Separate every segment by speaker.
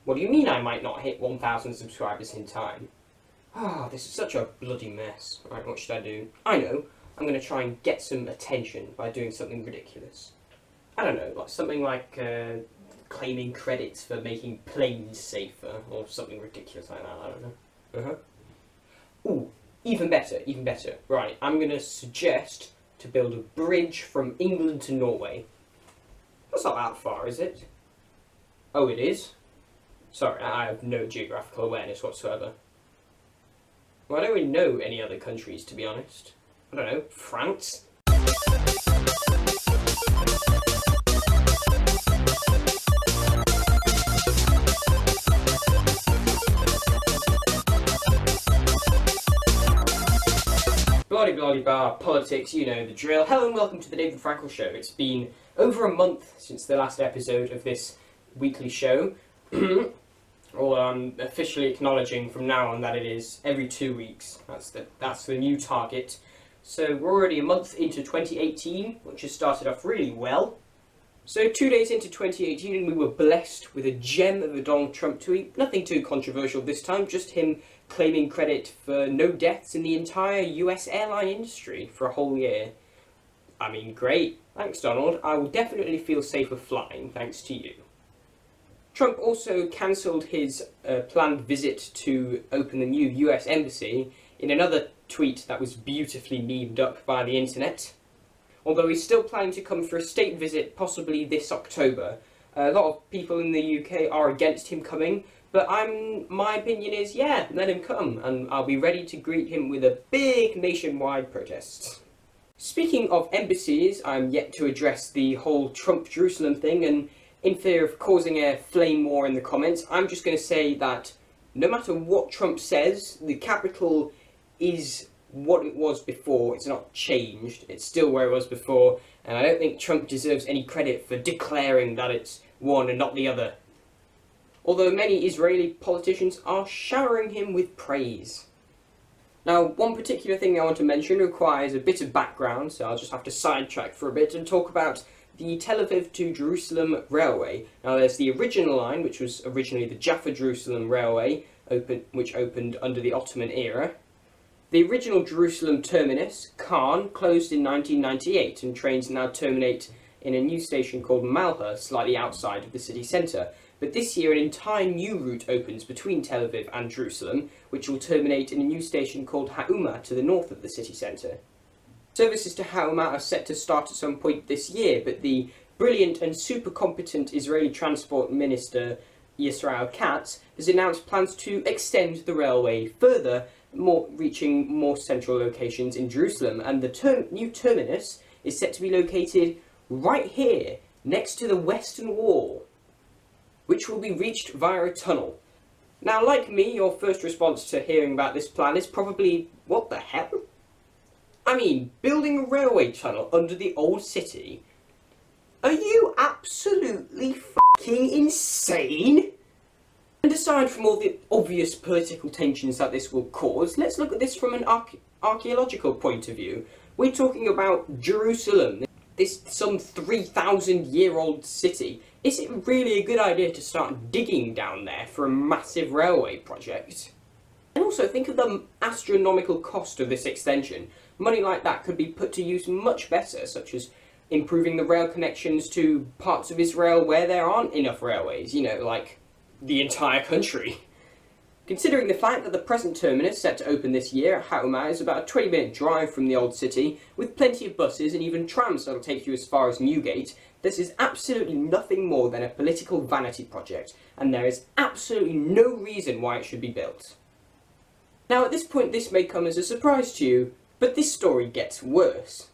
Speaker 1: What do you mean I might not hit 1,000 subscribers in time? Ah, this is such a bloody mess. Right, what should I do? I know. I'm going to try and get some attention by doing something ridiculous. I don't know, like something like claiming credits for making planes safer, or something ridiculous like that, I don't know. Ooh, even better, even better. Right, I'm going to suggest to build a bridge from England to Norway. That's not that far, is it? Oh, it is? Sorry, I have no geographical awareness whatsoever. Well, I don't really know any other countries, to be honest. I don't know, France? Blah-de-blah-de-blah, politics, you know the drill. Hello and welcome to the David Frankal Show. It's been over a month since the last episode of this weekly show. Or I'm officially acknowledging from now on that it is every 2 weeks. That's the new target. So we're already a month into 2018, which has started off really well. So 2 days into 2018 and we were blessed with a gem of a Donald Trump tweet. Nothing too controversial this time, just him claiming credit for no deaths in the entire US airline industry for a whole year. I mean, great. Thanks, Donald. I will definitely feel safer flying, thanks to you. Trump also cancelled his planned visit to open the new US embassy in another tweet that was beautifully memed up by the internet. Although he's still planning to come for a state visit possibly this October. A lot of people in the UK are against him coming, but my opinion is, yeah, let him come, and I'll be ready to greet him with a big nationwide protest. Speaking of embassies, I'm yet to address the whole Trump-Jerusalem thing, and in fear of causing a flame war in the comments, I'm just going to say that no matter what Trump says, the capital is what it was before. It's not changed. It's still where it was before, and I don't think Trump deserves any credit for declaring that it's one and not the other. Although many Israeli politicians are showering him with praise. Now, one particular thing I want to mention requires a bit of background, so I'll just have to sidetrack for a bit and talk about the Tel Aviv to Jerusalem Railway. Now, there's the original line, which was originally the Jaffa-Jerusalem Railway, which opened under the Ottoman era. The original Jerusalem terminus, Khan, closed in 1998, and trains now terminate in a new station called Malha, slightly outside of the city centre. But this year an entire new route opens between Tel Aviv and Jerusalem, which will terminate in a new station called Hauma to the north of the city centre. Services to Hauma are set to start at some point this year, but the brilliant and super competent Israeli Transport Minister Israel Katz has announced plans to extend the railway further, reaching more central locations in Jerusalem, and the new terminus is set to be located right here, next to the Western Wall, which will be reached via a tunnel. Now, like me, your first response to hearing about this plan is probably, what the hell? I mean, building a railway tunnel under the old city? Are you absolutely fucking insane? And aside from all the obvious political tensions that this will cause, let's look at this from an archaeological point of view. We're talking about Jerusalem, this some 3,000-year-old city. Is it really a good idea to start digging down there for a massive railway project? And also think of the astronomical cost of this extension. Money like that could be put to use much better, such as improving the rail connections to parts of Israel where there aren't enough railways, you know, like the entire country. Considering the fact that the present terminus set to open this year at Hauma is about a 20-minute drive from the old city, with plenty of buses and even trams that'll take you as far as Newgate, this is absolutely nothing more than a political vanity project, and there is absolutely no reason why it should be built. Now, at this point this may come as a surprise to you, but this story gets worse.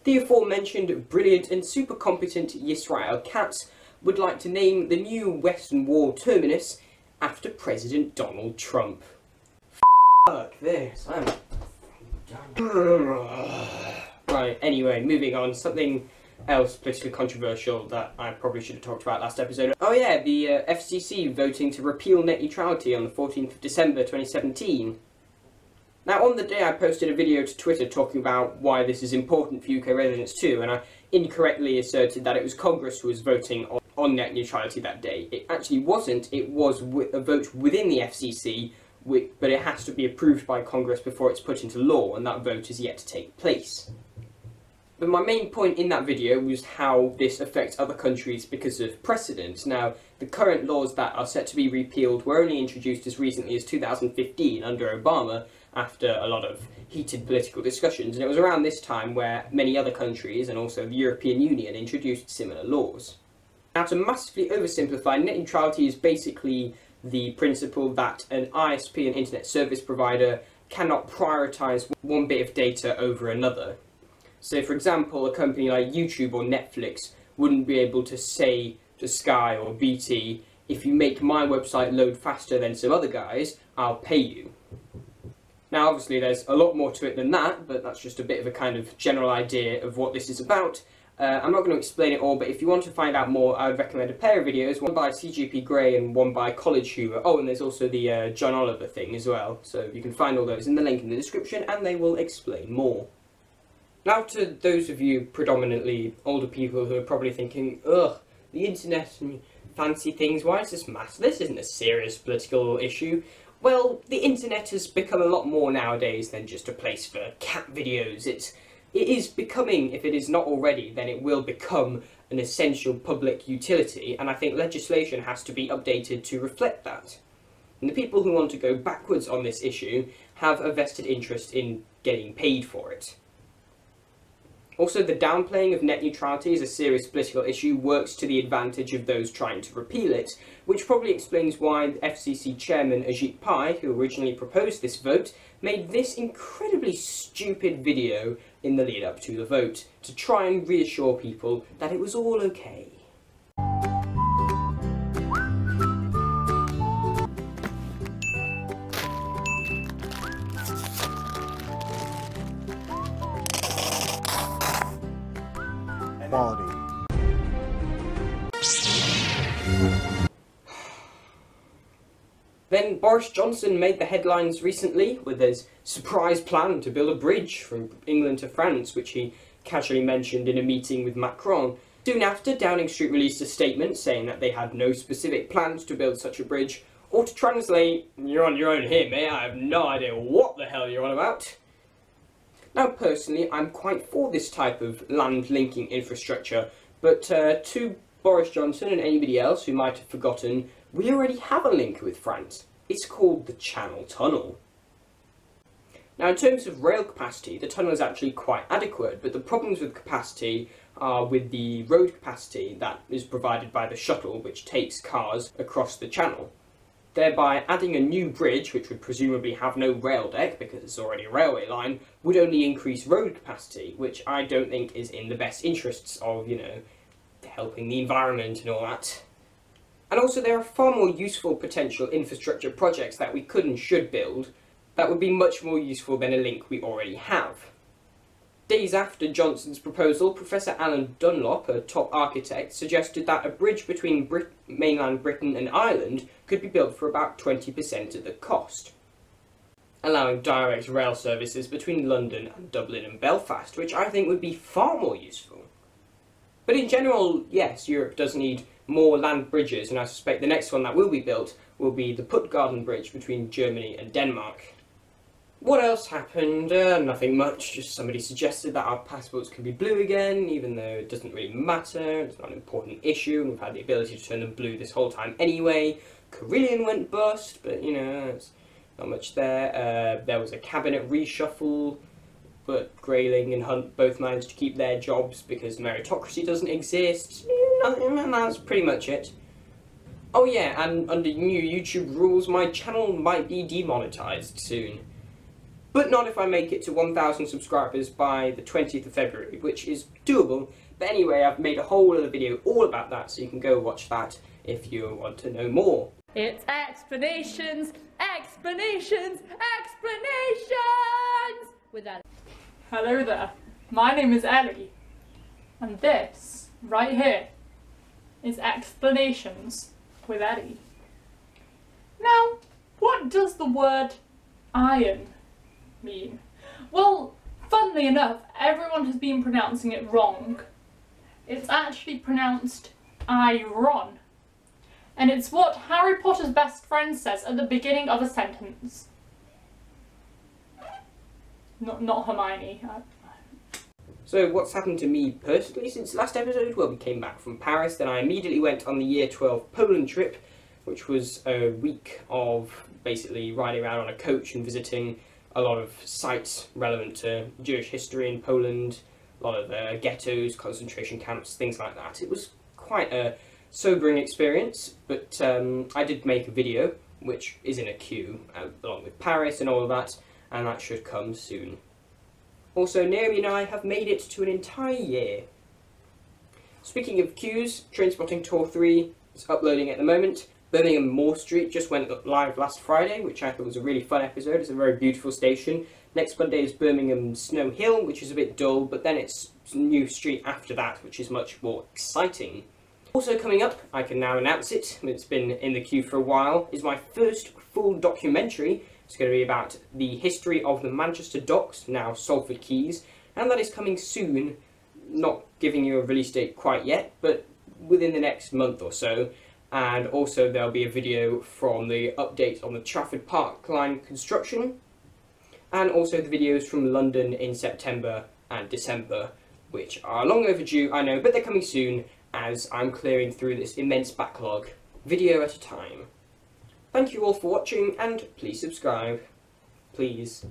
Speaker 1: The aforementioned brilliant and super competent Yisrael Katz would like to name the new Western Wall terminus after President Donald Trump. Fuck this, I'm done. Right, anyway, moving on, something else politically controversial that I probably should have talked about last episode. Oh yeah, the FCC voting to repeal net neutrality on the 14th of December 2017. Now, on the day I posted a video to Twitter talking about why this is important for UK residents too, and I incorrectly asserted that it was Congress who was voting on net neutrality that day. It actually wasn't. It was a vote within the FCC, but it has to be approved by Congress before it's put into law, and that vote is yet to take place. But my main point in that video was how this affects other countries because of precedent. Now, the current laws that are set to be repealed were only introduced as recently as 2015 under Obama, after a lot of heated political discussions, and it was around this time where many other countries, and also the European Union, introduced similar laws. Now, to massively oversimplify, net neutrality is basically the principle that an ISP, an internet service provider, cannot prioritise one bit of data over another. So, for example, a company like YouTube or Netflix wouldn't be able to say to Sky or BT, if you make my website load faster than some other guys, I'll pay you. Now, obviously, there's a lot more to it than that, but that's just a bit of a kind of general idea of what this is about. I'm not going to explain it all, but if you want to find out more, I would recommend a pair of videos, one by CGP Grey and one by College Humor. Oh, and there's also the John Oliver thing as well, so you can find all those in the link in the description, and they will explain more. Now, to those of you predominantly older people who are probably thinking, ugh, the internet and fancy things, why is this massive? This isn't a serious political issue. Well, the internet has become a lot more nowadays than just a place for cat videos. It is becoming, if it is not already, then it will become an essential public utility, and I think legislation has to be updated to reflect that. And the people who want to go backwards on this issue have a vested interest in getting paid for it. Also, the downplaying of net neutrality as a serious political issue works to the advantage of those trying to repeal it, which probably explains why the FCC chairman Ajit Pai, who originally proposed this vote, made this incredibly stupid video in the lead up to the vote, to try and reassure people that it was all okay.
Speaker 2: Quality.
Speaker 1: Then Boris Johnson made the headlines recently with his surprise plan to build a bridge from England to France, which he casually mentioned in a meeting with Macron. Soon after, Downing Street released a statement saying that they had no specific plans to build such a bridge, or to translate, "You're on your own here, mate, I have no idea what the hell you're on about." Now, personally, I'm quite for this type of land-linking infrastructure, but to Boris Johnson and anybody else who might have forgotten, we already have a link with France. It's called the Channel Tunnel. Now, in terms of rail capacity, the tunnel is actually quite adequate, but the problems with capacity are with the road capacity that is provided by the shuttle, which takes cars across the channel. Thereby, adding a new bridge, which would presumably have no rail deck because it's already a railway line, would only increase road capacity, which I don't think is in the best interests of, helping the environment and all that. And also, there are far more useful potential infrastructure projects that we could and should build that would be much more useful than a link we already have. Days after Johnson's proposal, Professor Alan Dunlop, a top architect, suggested that a bridge between mainland Britain and Ireland could be built for about 20% of the cost, allowing direct rail services between London and Dublin and Belfast, which I think would be far more useful. But in general, yes, Europe does need more land bridges, and I suspect the next one that will be built will be the Puttgarden Bridge between Germany and Denmark. What else happened? Nothing much, just somebody suggested that our passports can be blue again, even though it doesn't really matter, it's not an important issue, and we've had the ability to turn them blue this whole time anyway. Carillion went bust, but there's not much there. There was a cabinet reshuffle, but Grayling and Hunt both managed to keep their jobs because meritocracy doesn't exist. And that's pretty much it. Oh yeah, and under new YouTube rules, my channel might be demonetized soon. But not if I make it to 1,000 subscribers by the 20th of February, which is doable. But anyway, I've made a whole other video all about that, so you can go watch that if you want to know more.
Speaker 3: It's explanations, explanations, explanations! With Ellie. Hello there, my name is Ellie, and this, right here, is Explanations with Ellie. Now, what does the word iron mean? Well, funnily enough, everyone has been pronouncing it wrong. It's actually pronounced I run. And it's what Harry Potter's best friend says at the beginning of a sentence. Not Hermione.
Speaker 1: So what's happened to me personally since the last episode? Well, we came back from Paris, then I immediately went on the Year 12 Poland trip, which was a week of basically riding around on a coach and visiting a lot of sites relevant to Jewish history in Poland, a lot of ghettos, concentration camps, things like that. It was quite a sobering experience, but I did make a video, which is in a queue, along with Paris and all of that, and that should come soon. Also, Naomi and I have made it to an entire year. Speaking of queues, Trainspotting Tour 3 is uploading at the moment. Birmingham Moore Street just went live last Friday, which I thought was a really fun episode. It's a very beautiful station. Next Monday is Birmingham Snow Hill, which is a bit dull, but then it's a new street after that, which is much more exciting. Also coming up, I can now announce it, it's been in the queue for a while, is my first full documentary. It's going to be about the history of the Manchester Docks, now Salford Quays, and that is coming soon. Not giving you a release date quite yet, but within the next month or so. And also there'll be a video from the update on the Trafford Park Line construction, and also the videos from London in September and December, which are long overdue, I know, but they're coming soon as I'm clearing through this immense backlog, video at a time. Thank you all for watching, and please subscribe. Please.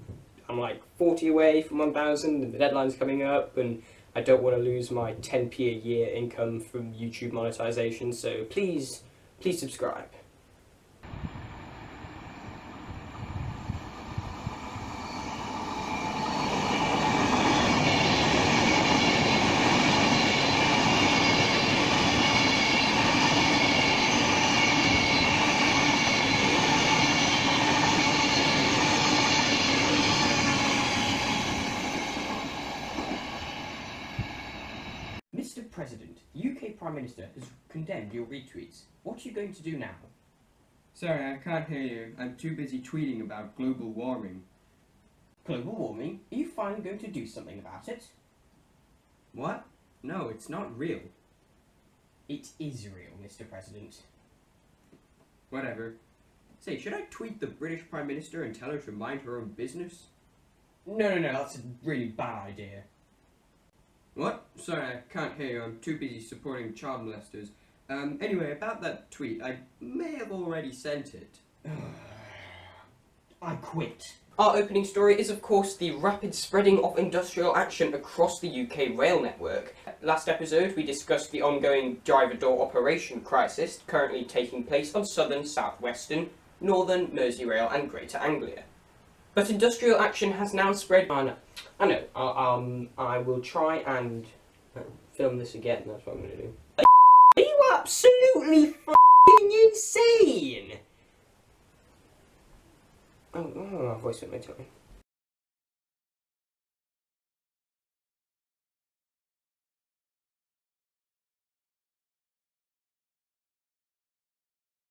Speaker 1: I'm like 40 away from 1,000, and the deadline's coming up, and I don't want to lose my 10p a year income from YouTube monetization, so please subscribe. Mr. President, the UK Prime Minister has condemned your retweets. What are you going to do now?
Speaker 4: Sorry, I can't hear you. I'm too busy tweeting about global warming.
Speaker 1: Global warming? Are you finally going to do something about it?
Speaker 4: What? No, it's not real.
Speaker 1: It is real, Mr. President.
Speaker 4: Whatever. Say, should I tweet the British Prime Minister and tell her to mind her own business?
Speaker 1: No, that's a really bad idea.
Speaker 4: What? Sorry, I can't hear you. I'm too busy supporting child molesters. Anyway, about that tweet, I may have already sent it.
Speaker 1: I quit. Our opening story is, of course, the rapid spreading of industrial action across the UK rail network. Last episode, we discussed the ongoing driver door operation crisis currently taking place on southern, southwestern, northern Merseyrail and Greater Anglia. But industrial action has now spread. I know. I will try and film this again. That's what I'm going to do. Are you absolutely f***ing insane? Oh, my voice went my tongue.